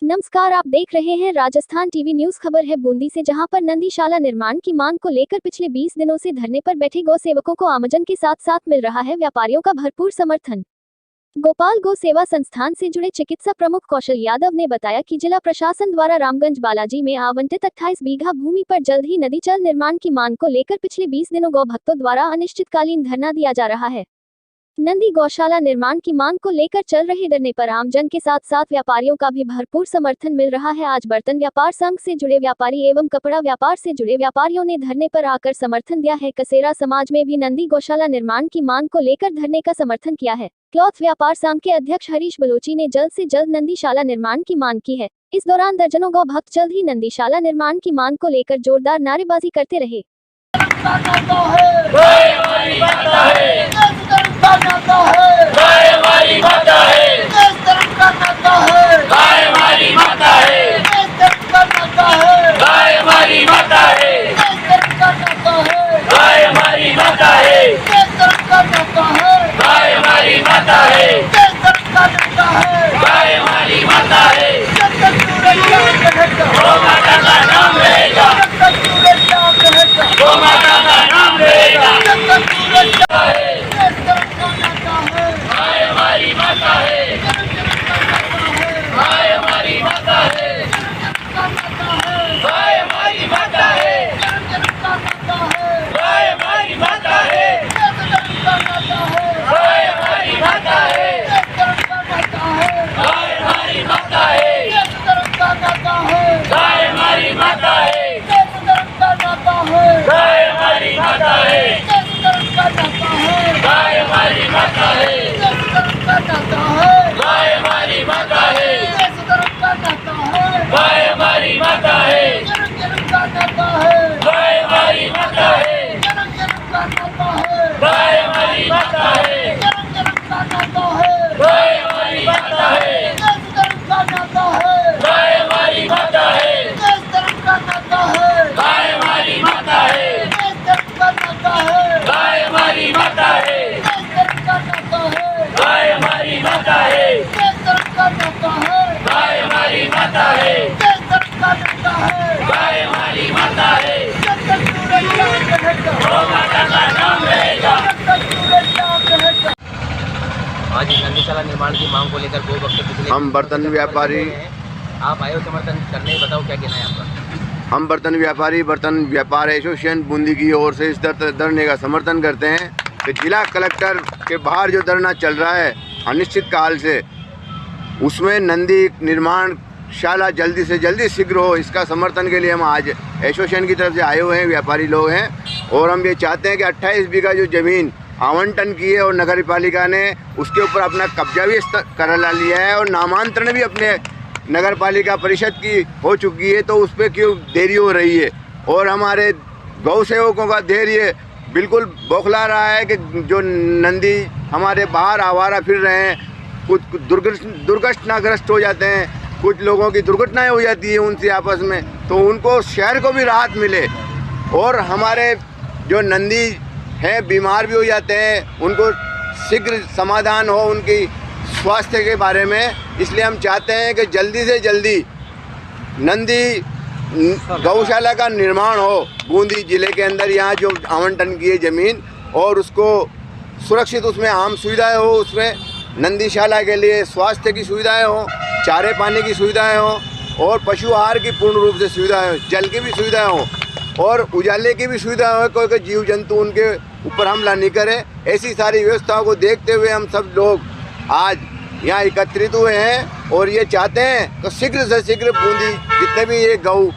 नमस्कार, आप देख रहे हैं राजस्थान टीवी न्यूज। खबर है बूंदी से, जहां पर नंदीशाला निर्माण की मांग को लेकर पिछले 20 दिनों से धरने पर बैठे गौ सेवकों को आमजन के साथ साथ मिल रहा है व्यापारियों का भरपूर समर्थन। गोपाल गौ सेवा संस्थान से जुड़े चिकित्सा प्रमुख कौशल यादव ने बताया कि जिला प्रशासन द्वारा रामगंज बालाजी में आवंटित 28 बीघा भूमि पर जल्द ही नदी जल निर्माण की मांग को लेकर पिछले 20 दिनों गौ भक्तों द्वारा अनिश्चितकालीन धरना दिया जा रहा है। नंदी गौशाला निर्माण की मांग को लेकर चल रहे धरने पर आमजन के साथ साथ व्यापारियों का भी भरपूर समर्थन मिल रहा है। आज बर्तन व्यापार संघ से जुड़े व्यापारी एवं कपड़ा व्यापार से जुड़े व्यापारियों ने धरने पर आकर समर्थन दिया है। कसेरा समाज में भी नंदी गौशाला निर्माण की मांग को लेकर धरने का समर्थन किया है। क्लॉथ व्यापार संघ के अध्यक्ष हरीश बलोची ने जल्द से जल्द नंदीशाला निर्माण की मांग की है। इस दौरान दर्जनों गौ भक्त जल्द ही नंदीशाला निर्माण की मांग को लेकर जोरदार नारेबाजी करते रहे। आज नंदीशाला निर्माण की मांग को लेकर गौ भक्त पिछले हम बर्तन व्यापारी आप आए हो समर्थन करने, बताओ क्या कहना है आपका? हम बर्तन व्यापारी बर्तन व्यापार एसोसिएशन बूंदी की ओर से इस धरने का समर्थन करते हैं कि जिला कलेक्टर के बाहर जो धरना चल रहा है अनिश्चित काल से, उसमें नंदी निर्माण शाला जल्दी से जल्दी शीघ्र हो, इसका समर्थन के लिए हम आज एसोसिएशन की तरफ से आए हुए हैं, व्यापारी लोग हैं। और हम ये चाहते हैं कि 28 बीघा जो ज़मीन आवंटन की है और नगर पालिका ने उसके ऊपर अपना कब्जा भी कर लिया है और नामांतरण भी अपने नगर पालिका परिषद की हो चुकी है, तो उस पर क्यों देरी हो रही है। और हमारे गौ सेवकों का धैर्य बिल्कुल बौखला रहा है कि जो नंदी हमारे बाहर आवारा फिर रहे हैं, कुछ दुर्घटनाग्रस्त हो जाते हैं, कुछ लोगों की दुर्घटनाएं हो जाती है उनसे आपस में, तो उनको शहर को भी राहत मिले। और हमारे जो नंदी हैं बीमार भी हो जाते हैं, उनको शीघ्र समाधान हो उनकी स्वास्थ्य के बारे में। इसलिए हम चाहते हैं कि जल्दी से जल्दी नंदी गौशाला का निर्माण हो बूंदी जिले के अंदर, यहाँ जो आवंटन की है ज़मीन, और उसको सुरक्षित उसमें आम सुविधाएं हो, उसमें नंदीशाला के लिए स्वास्थ्य की सुविधाएं हो, चारे पानी की सुविधाएं हो, और पशु आहार की पूर्ण रूप से सुविधाएं हो, जल की भी सुविधाएं हो, और उजाले की भी सुविधा हो, कोई जीव जंतु उनके ऊपर हमला नहीं करे। ऐसी सारी व्यवस्थाओं को देखते हुए हम सब लोग आज यहाँ एकत्रित हुए हैं और ये चाहते हैं तो शीघ्र से शीघ्र बूंदी जितने भी ये गौ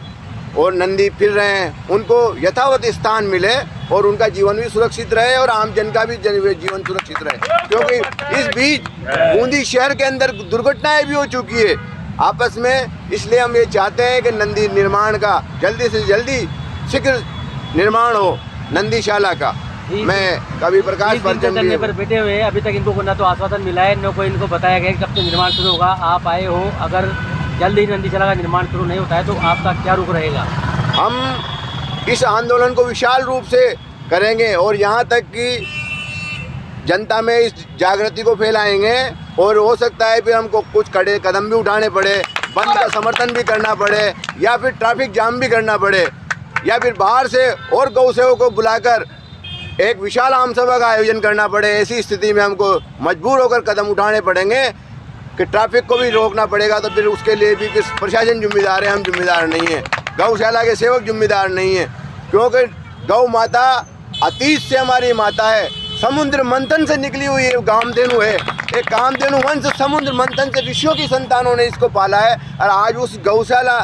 और नंदी फिर रहे हैं उनको यथावत स्थान मिले और उनका जीवन भी सुरक्षित रहे और आम जन का भी जीवन सुरक्षित रहे, क्योंकि इस बीच बूंदी शहर के अंदर दुर्घटनाएं भी हो चुकी है आपस में। इसलिए हम ये चाहते हैं कि नंदी निर्माण का जल्दी से जल्दी शीघ्र निर्माण हो नंदीशाला का। मैं कवि प्रकाश धरने पर बैठे हुए हैं, अभी तक इनको न तो आश्वासन मिला है, न कोई इनको बताया गया कि कब से निर्माण शुरू होगा। आप आए हो, अगर जल्दी नंदीशाला का निर्माण शुरू नहीं होता है तो आपका क्या रुख रहेगा? हम इस आंदोलन को विशाल रूप से करेंगे और यहाँ तक कि जनता में इस जागृति को फैलाएंगे और हो सकता है फिर हमको कुछ कड़े कदम भी उठाने पड़े। बंद का समर्थन भी करना पड़े या फिर ट्रैफिक जाम भी करना पड़े या फिर बाहर से और गौ सेवकों को बुलाकर एक विशाल आम सभा का आयोजन करना पड़े, ऐसी स्थिति में हमको मजबूर होकर कदम उठाने पड़ेंगे कि ट्रैफिक को भी रोकना पड़ेगा। तो फिर उसके लिए भी फिर प्रशासन जिम्मेदार है, हम जिम्मेदार नहीं हैं, गौशाला के सेवक जिम्मेदार नहीं हैं, क्योंकि गौ माता अतीत से हमारी माता है, समुद्र मंथन से निकली हुई है, कामधेनु है। एक कामधेनु वंश समुद्र मंथन से ऋषियों की संतानों ने इसको पाला है और आज उस गौशाला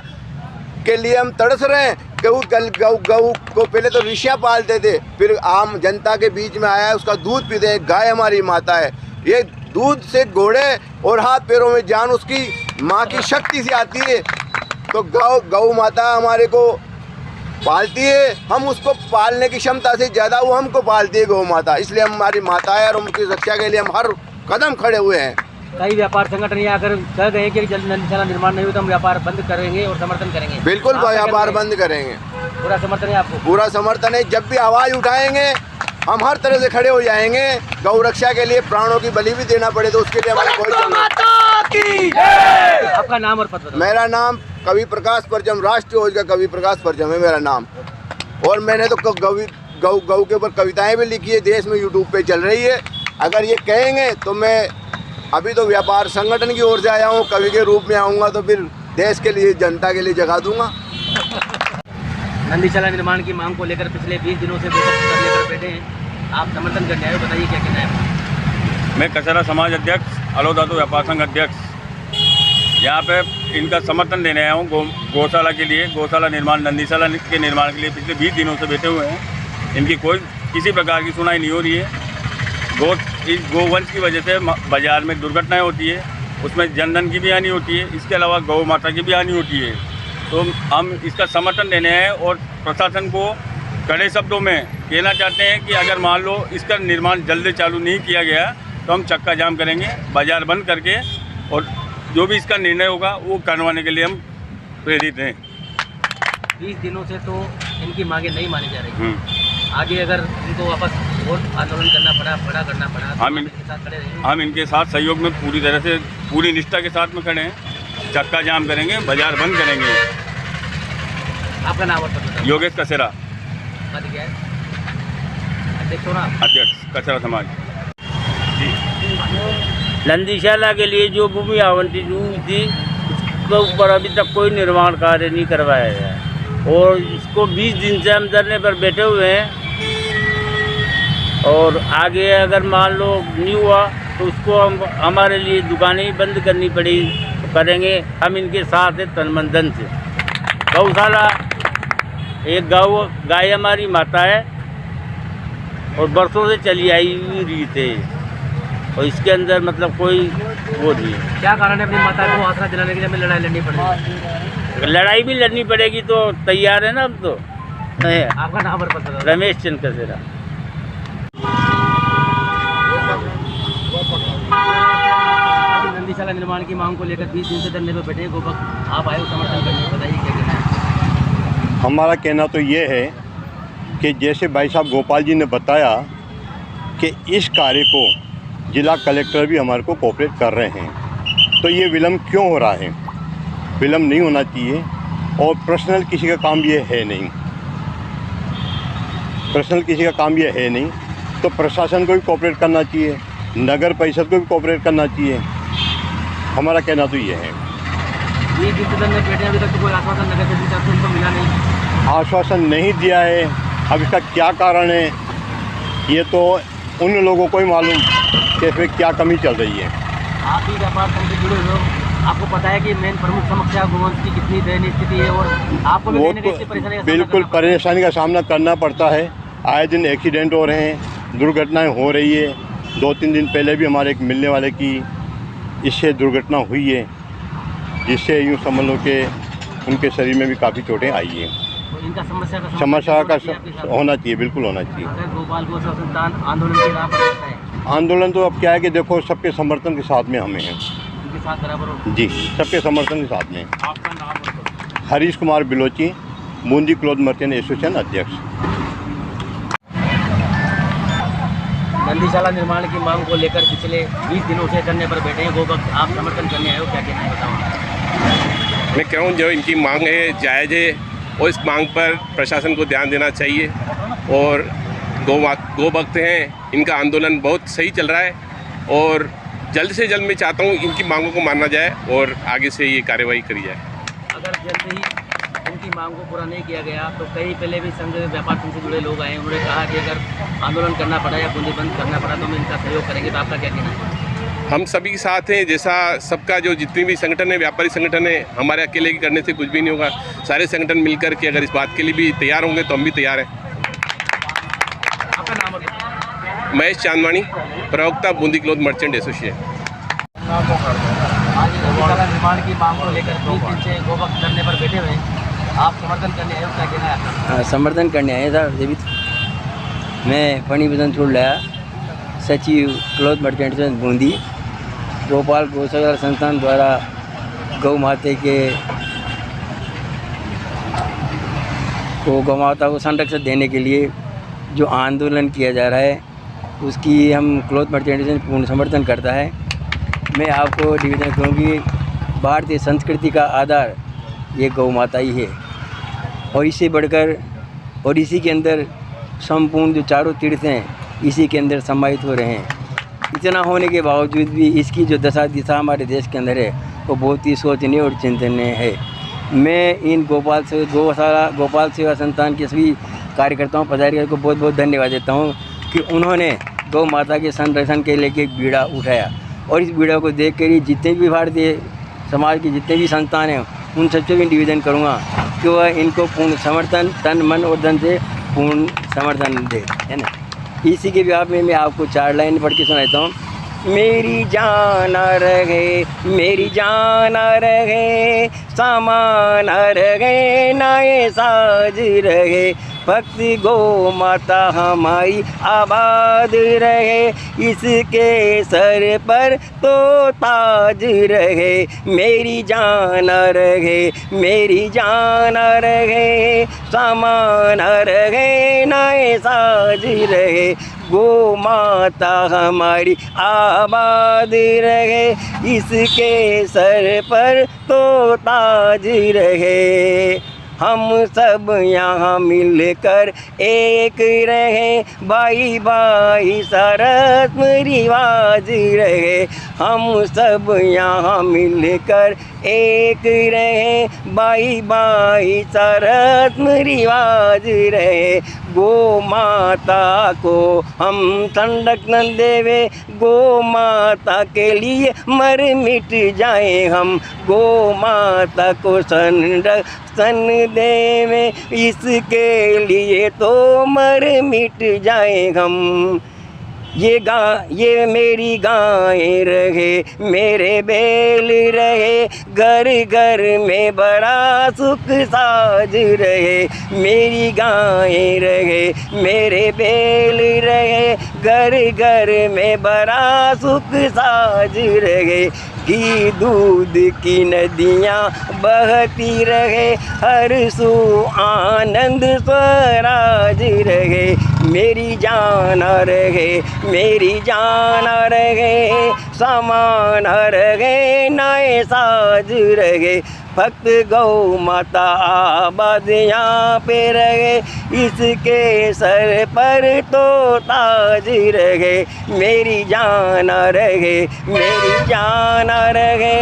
के लिए हम तड़स रहे हैं कि उस गौ को पहले तो ऋषियाँ पालते थे, फिर आम जनता के बीच में आया है, उसका दूध पीते हैं। गाय हमारी माता है, ये दूध से घोड़े और हाथ पैरों में जान उसकी माँ की शक्ति से आती है। तो गौ माता हमारे को पालती है, हम उसको पालने की क्षमता से ज़्यादा वो हमको पालती है गौ माता, इसलिए हमारी माता है और उनकी रक्षा के लिए हम हर कदम खड़े हुए हैं। कई व्यापार संगठन यहाँ अगर कह गए कि जल्द नंदीशाला निर्माण नहीं हुआ तो हम व्यापार बंद करेंगे और समर्थन करेंगे। बिल्कुल व्यापार बंद करेंगे, पूरा समर्थन है आपको? पूरा समर्थन है। जब भी आवाज़ उठाएंगे हम हर तरह से खड़े हो जाएंगे। गौ रक्षा के लिए प्राणों की बलि भी देना पड़े तो उसके लिए हमारे कोई। आपका नाम और पता? मेरा नाम कवि प्रकाश परजम, राष्ट्रीय ओज का कवि प्रकाश परजम है मेरा नाम। और मैंने तो गौ के ऊपर कविताएं भी लिखी है, देश में यूट्यूब पे चल रही है। अगर ये कहेंगे तो मैं अभी तो व्यापार संगठन की ओर से आया हूँ, कवि के रूप में आऊँगा तो फिर देश के लिए, जनता के लिए जगा दूंगा। नंदीशाला निर्माण की मांग को लेकर पिछले 20 दिनों से लेकर बैठे हैं, आप समर्थन करने आए हो, बताइए क्या कहना है? मैं कचहरा समाज अध्यक्ष, अलो धातु व्यापार संघ अध्यक्ष, यहाँ पे इनका समर्थन देने आया हूँ गौशाला के लिए। गौशाला निर्माण, नंदीशाला के निर्माण के लिए पिछले 20 दिनों से बैठे हुए हैं। इनकी कोई किसी प्रकार की सुनाई नहीं हो रही है। इस गोवंश की वजह से बाज़ार में दुर्घटनाएं होती है, उसमें जनधन की भी हानि होती है, इसके अलावा गौ माता की भी हानि होती है। तो हम इसका समर्थन देने हैं और प्रशासन को कड़े शब्दों में कहना चाहते हैं कि अगर मान लो इसका निर्माण जल्दी चालू नहीं किया गया तो हम चक्का जाम करेंगे, बाज़ार बंद करके, और जो भी इसका निर्णय होगा वो करवाने के लिए हम प्रेरित हैं। 20 दिनों से तो इनकी मांगे नहीं मानी जा रही, आगे अगर इनको वापस और आंदोलन करना पड़ा, बड़ा करना पड़ा, हम इनके साथ खड़े रहेंगे। हम इनके साथ सहयोग में पूरी तरह से, पूरी निष्ठा के साथ में खड़े हैं। चक्का जाम करेंगे, बाजार बंद करेंगे। आपका नाम और पता? योगेश कचहरा, क्या है? अध्यक्ष हो ना? अध्यक्ष कचहरा समाज। नंदीशाला के लिए जो भूमि आवंटित हुई थी उसके ऊपर अभी तक कोई निर्माण कार्य नहीं करवाया गया और इसको 20 दिन से हम धरने पर बैठे हुए हैं। और आगे अगर मान लो नहीं हुआ तो उसको हम, हमारे लिए दुकानें ही बंद करनी पड़ी, तो करेंगे। हम इनके साथ हैं तन मन धन से। गौशाला एक गाय हमारी माता है और बरसों से चली आई हुई रीत है और इसके अंदर मतलब कोई वो नहीं है। क्या कारण है अपनी माता को आसरा दिलाने के लिए हमें लड़ाई लड़नी पड़ेगी? लड़ाई भी लड़नी पड़ेगी तो तैयार है ना हम तो। आपका नाम और पता? रमेश चंद्र कसेरा। नंदीशाला निर्माण की मांग को लेकर 20 दिन से धरने पर बैठे हैं, आप आए हो समर्थन करने, बताइए क्या कहना है? हमारा कहना तो ये है कि जैसे भाई साहब गोपाल जी ने बताया कि इस कार्य को जिला कलेक्टर भी हमारे को कोऑपरेट कर रहे हैं, तो ये विलम्ब क्यों हो रहा है? विलम्ब नहीं होना चाहिए और पर्सनल किसी का काम ये है नहीं, पर्सनल किसी का काम ये है नहीं, तो प्रशासन को भी कोऑपरेट करना चाहिए, नगर परिषद को भी कोऑपरेट करना चाहिए। हमारा कहना तो ये है। ये जिस दिन में बैठे अभी तक तो कोई आश्वासन नगर परिषद से उनको मिला नहीं, आश्वासन नहीं दिया है। अब इसका क्या कारण है ये तो उन लोगों को ही मालूम कि इसमें क्या कमी चल रही है। आप ही व्यापार संघ से जुड़े हो, आपको पता है कि मेन प्रमुख समस्या गोवंश की कितनी दयनीय स्थिति है और आपको भी बिल्कुल परेशानी का सामना करना पड़ता है। आए दिन एक्सीडेंट हो रहे हैं, दुर्घटनाएं हो रही है। 2-3 दिन पहले भी हमारे एक मिलने वाले की इससे दुर्घटना हुई है, जिससे यूँ समझ लो कि उनके शरीर में भी काफ़ी चोटें आई हैं। तो इनका समस्या का होना चाहिए, बिल्कुल होना चाहिए। गोपाल गौ संस्थान आंदोलन की राह पर रहता है। आंदोलन तो अब क्या है कि देखो सबके समर्थन के साथ में हमें हैं, उनके साथ बराबर हो जी, सबके समर्थन के साथ में। आपका नाम? Harish Kumar Bilochi, Bundi cloth merchant association अध्यक्ष। नंदीशाला निर्माण की मांग को लेकर पिछले 20 दिनों से धरने पर बैठे हैं गोभक्त, आप समर्थन करने आए हो, क्या कहना है बताओ? मैं कहूँ जो इनकी मांग है जायज़ है और इस मांग पर प्रशासन को ध्यान देना चाहिए। और गौ भक्त हैं, इनका आंदोलन बहुत सही चल रहा है और जल्द से जल्द मैं चाहता हूँ इनकी मांगों को माना जाए और आगे से ये कार्रवाई करी जाए। अगर जल्द ही उनकी मांग को पूरा नहीं किया गया तो कई पहले भी संघ व्यापार संघ से जुड़े लोग आए, उन्होंने कहा कि अगर आंदोलन करना पड़ा या बूंदी बंद करना पड़ा तो हम इनका सहयोग करेंगे। तो आपका क्या कहना है? हम सभी के साथ हैं, जैसा सबका जो जितनी भी संगठन है, व्यापारी संगठन है, हमारे अकेले की करने से कुछ भी नहीं होगा। सारे संगठन मिलकर के अगर इस बात के लिए भी तैयार होंगे तो हम भी तैयार हैं। आपका नाम बताइए। महेश चांदवानी, प्रवक्ता बूंदी क्लॉथ मर्चेंट एसोसिएशन। आज गौशाला निर्माण की मांग को लेकर 20 दिन से गौ भक्त धरने पर बैठे हुए हैं, आप समर्थन करने आए हो, क्या कहना है आपका? समर्थन करने आए था। मैं फणी बदन छोड़ लाया, सचिव क्लॉथ मर्चेंट बूंदी। गोपाल गौशाला संस्थान द्वारा गौ माता को संरक्षण देने के लिए जो आंदोलन किया जा रहा है उसकी हम क्लॉथ मर्चेंट पूर्ण समर्थन करता है। मैं आपको निवेदन करूँ कि भारतीय संस्कृति का आधार ये गौ माता ही है और इससे बढ़कर और इसी के अंदर संपूर्ण जो चारों तीर्थ हैं इसी के अंदर समाहित हो रहे हैं। इतना होने के बावजूद भी इसकी जो दशा दिशा हमारे देश के अंदर है वो बहुत ही शोचनीय और चिंतनीय है। मैं इन गोपाल सेवा संस्थान के सभी कार्यकर्ताओं पदाधिकारियों को बहुत बहुत धन्यवाद देता हूँ कि उन्होंने गौ माता के संरक्षण के लिए एक बीड़ा उठाया और इस बीड़ा को देख कर ही जितने भी भारतीय समाज के जितने भी संस्थान हैं उन सबसे भी निवेदन करूँगा कि वह इनको पूर्ण समर्थन तन मन और धन से पूर्ण समर्थन दे, है ना। इसी के ब्याह में मैं आपको 4 लाइन पढ़ के सुनाता हूँ। मेरी जान रहे, मेरी जान रहे, सामान रहे, नाए साज रहे, भक्ति गौ माता हमारी आबाद रहे, इसके सर पर तो ताज रहे। मेरी जान रहे, मेरी जान रहे, सामान रहे, नाए साज रहे, गौ माता हमारी आबाद रहे, इसके सर पर तो ताज रहे। हम सब यहाँ मिलकर एक रहे, भाई भाई रस्म रिवाज रहे। हम सब यहाँ मिलकर एक रहे, भाई भाई रस्म रिवाज रहे। गौ माता को हम संरक्षण देवे, गौ माता के लिए मर मिट जाए हम। गौ माता को संरक्षण देवे, इसके लिए तो मर मिट जाए हम। ये मेरी गायें रहे, मेरे बैल रहे, घर घर में बड़ा सुख साज रहे। मेरी गायें रहे, मेरे बैल रहे, घर घर में बड़ा सुख साज रहे। घी दूध की नदियाँ बहती रहे, हर सु आनंद स्वराज रहे। मेरी जान रहे, मेरी जान रहे, सामान रहे, नाए साज रहे। भक्त गौ माता आबाद यहाँ पे रहे, इसके सर पर तो ताज रहे। मेरी जान रहे, मेरी जान रहे,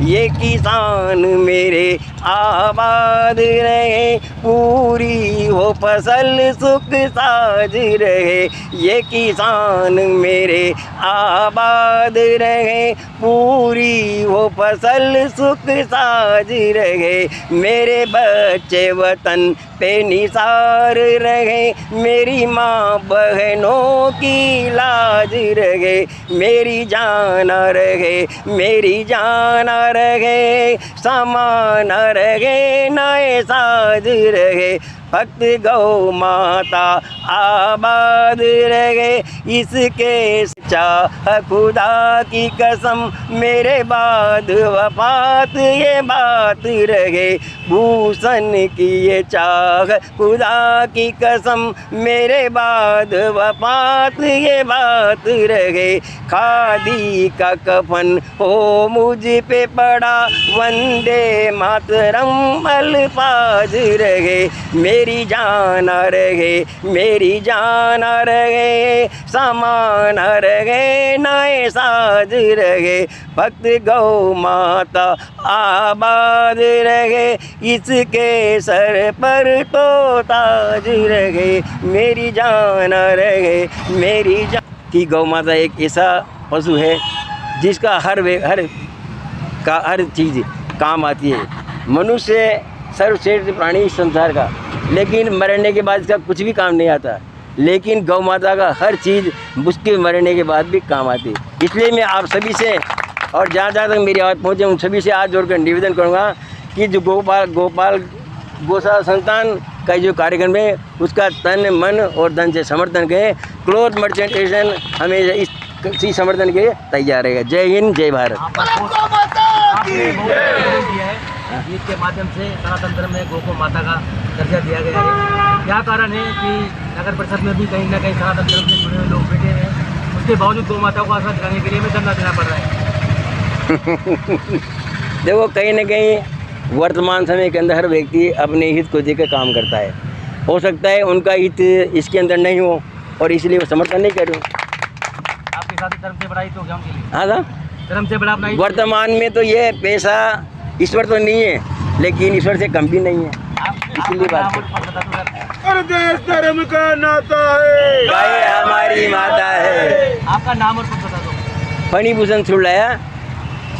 ये किसान मेरे आबाद रहे, पूरी हो फसल सुख साज रहे। ये किसान मेरे आबाद रहे, पूरी हो फसल सुख साज रहे। मेरे बच्चे वतन पे निसार रहे, मेरी माँ बहनों की लाज रहे। मेरी जान रहे, मेरी जान रहे, सामान रहे, नाए साज रहे। भक्त गौ माता आबाद रहे, इसके चाह खुदा की कसम मेरे बाद वफात ये बात रहे। भूषण की ये चाह खुदा की कसम मेरे बाद वफात ये बात रहे। खादी का कफन हो मुझ पे पड़ा, वंदे मातरम अल्फाज रहे। मेरी जान रहे, मेरी जान रहे, सामान रहे, नए साज रहे। भक्त गौ माता आबाद रहे, इसके सर पर तो ताज रहे। मेरी जान रहे, मेरी जान की गौ माता एक ऐसा पशु है जिसका हर चीज़ काम आती है। मनुष्य सर्वश्रेष्ठ प्राणी इस संसार का, लेकिन मरने के बाद इसका कुछ भी काम नहीं आता। लेकिन गौ माता का हर चीज़ उसके मरने के बाद भी काम आती है। इसलिए मैं आप सभी से और जहाँ जहाँ तक मेरी आवाज़ पहुँचे उन सभी से हाथ जोड़कर निवेदन करूँगा कि जो गोपाल गौशाला संस्थान का जो कार्यक्रम है उसका तन मन और धन से समर्थन करें। क्लोथ मर्चेंट एसोसिएशन हमेशा इसी समर्थन के तैयार रहेगा। जय हिंद, जय भारत। गीत के माध्यम से सनातन धर्म में गौ को माता का दर्जा दिया गया है। क्या कारण है कि नगर परिषद में भी कहीं ना कहीं सनातन धर्म से जुड़े हुए लोग बैठे हैं, उसके बावजूद गौ माता को आशा दिलाने के लिए हमें धरना देना पड़ रहा है। देखो, कहीं ना कहीं वर्तमान समय के अंदर हर व्यक्ति अपने हित को देखकर काम करता है। हो सकता है उनका हित इसके अंदर नहीं हो और इसलिए वो समर्थन नहीं कर रहे। आपके साथ धर्म से बड़ा ही तो क्या उनके लिए? हाँ ना, धर्म से बड़ा अपना ही वर्तमान में तो ये पैसा ईश्वर तो नहीं है, लेकिन ईश्वर से कम भी नहीं है, इसलिए बात और देश धर्म का नाता है, गाय हमारी माता है। आपका नाम और पद बता दो। फणिभूषण सुरलाया,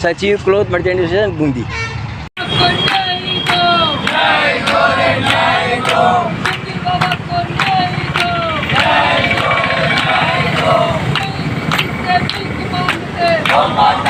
सचिव क्लोथ मर्चेंट एसोसिएशन बूंदी। माता